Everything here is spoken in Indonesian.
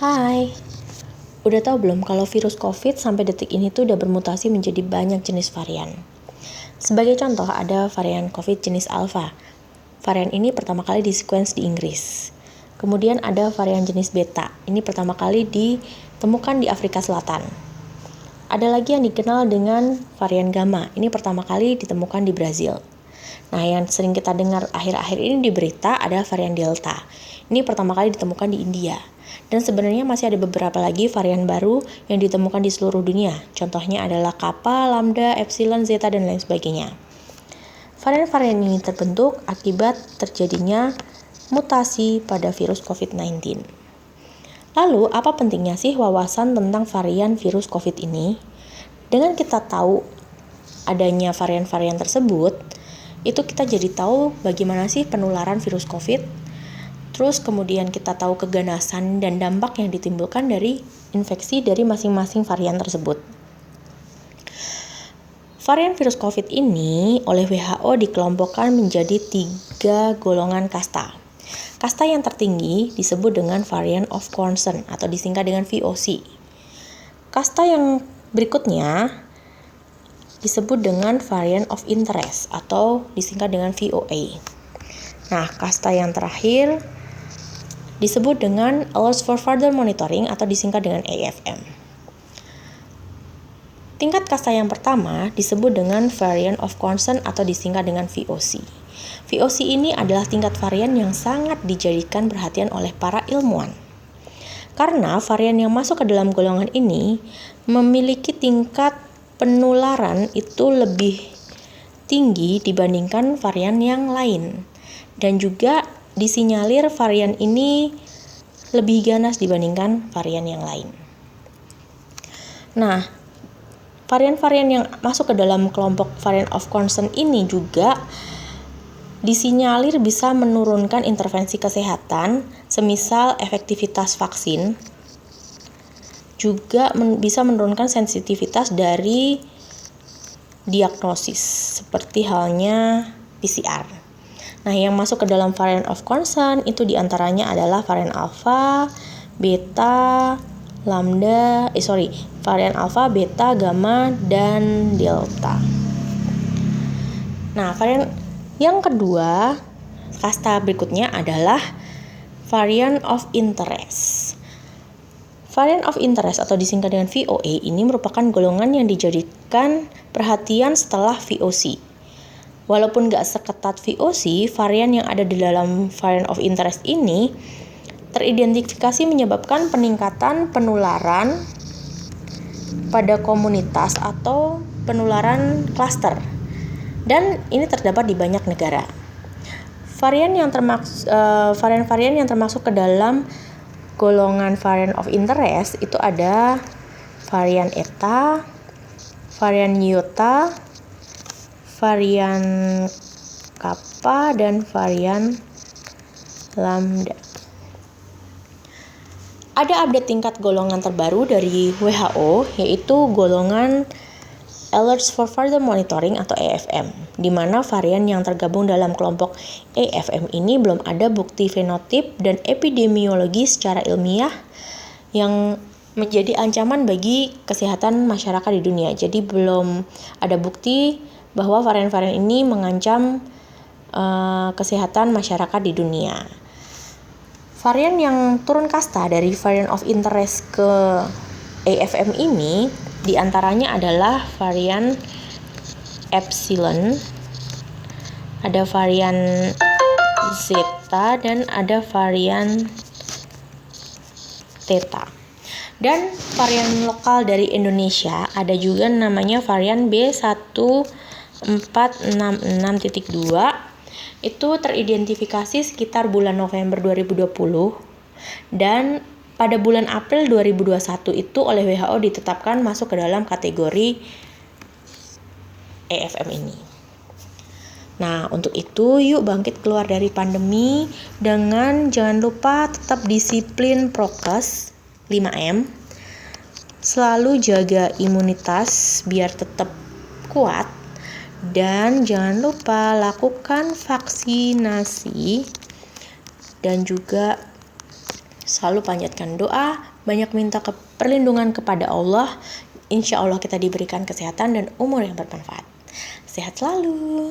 Hai, udah tahu belum kalau virus COVID sampai detik ini tuh udah bermutasi menjadi banyak jenis varian. Sebagai contoh ada varian COVID jenis Alpha. Varian ini pertama kali di-sequence di Inggris. Kemudian ada varian jenis Beta. Ini pertama kali ditemukan di Afrika Selatan. Ada lagi yang dikenal dengan varian Gamma. Ini pertama kali ditemukan di Brazil. Nah, yang sering kita dengar akhir-akhir ini di berita ada varian Delta. Ini pertama kali ditemukan di India. Dan sebenarnya masih ada beberapa lagi varian baru yang ditemukan di seluruh dunia. Contohnya adalah Kappa, Lambda, Epsilon, Zeta, dan lain sebagainya. Varian-varian ini terbentuk akibat terjadinya mutasi pada virus COVID-19. Lalu, apa pentingnya sih wawasan tentang varian virus COVID ini? Dengan kita tahu adanya varian-varian tersebut, itu kita jadi tahu bagaimana sih penularan virus COVID. Terus kemudian kita tahu keganasan dan dampak yang ditimbulkan dari infeksi dari masing-masing varian tersebut. Varian virus COVID ini oleh WHO dikelompokkan menjadi 3 golongan kasta. Kasta yang tertinggi disebut dengan variant of concern atau disingkat dengan VOC. Kasta yang berikutnya disebut dengan variant of interest atau disingkat dengan VOA. Nah, kasta yang terakhir disebut dengan Alerts for Further Monitoring atau disingkat dengan AFM. Tingkat kasta yang pertama disebut dengan Variant of Concern atau disingkat dengan VOC. VOC ini adalah tingkat varian yang sangat dijadikan perhatian oleh para ilmuwan. Karena varian yang masuk ke dalam golongan ini memiliki tingkat penularan itu lebih tinggi dibandingkan varian yang lain. Dan juga disinyalir varian ini lebih ganas dibandingkan varian yang lain. Nah, varian-varian yang masuk ke dalam kelompok variant of concern ini juga disinyalir bisa menurunkan intervensi kesehatan, semisal efektivitas vaksin, juga bisa menurunkan sensitivitas dari diagnosis, seperti halnya PCR. Nah, yang masuk ke dalam variant of concern itu diantaranya adalah varian alpha, beta, varian alpha, beta, gamma, dan delta. Nah, varian yang kedua, kasta berikutnya adalah variant of interest. Variant of interest atau disingkat dengan VOA ini merupakan golongan yang dijadikan perhatian setelah VOC. Walaupun nggak seketat VOC, varian yang ada di dalam variant of interest ini teridentifikasi menyebabkan peningkatan penularan pada komunitas atau penularan klaster. Dan ini terdapat di banyak negara. Varian yang termasuk ke dalam golongan variant of interest itu ada varian Eta, varian Iota, varian Kappa, dan varian Lambda. Ada update tingkat golongan terbaru dari WHO, yaitu golongan Alerts for Further Monitoring atau AFM, di mana varian yang tergabung dalam kelompok AFM ini belum ada bukti fenotip dan epidemiologi secara ilmiah yang menjadi ancaman bagi kesehatan masyarakat di dunia. Jadi belum ada bukti bahwa varian-varian ini mengancam kesehatan masyarakat di dunia. Varian yang turun kasta dari variant of interest ke AFM ini diantaranya adalah varian Epsilon, ada varian Zeta, dan ada varian Theta. Dan varian lokal dari Indonesia ada juga namanya varian B1466.2. Itu teridentifikasi sekitar bulan November 2020 dan pada bulan April 2021 itu oleh WHO ditetapkan masuk ke dalam kategori AFM ini. Nah, untuk itu yuk bangkit keluar dari pandemi dengan jangan lupa tetap disiplin prokes 5M. Selalu jaga imunitas biar tetap kuat. Dan jangan lupa lakukan vaksinasi dan juga selalu panjatkan doa, banyak minta perlindungan kepada Allah. Insya Allah kita diberikan kesehatan dan umur yang bermanfaat. Sehat selalu.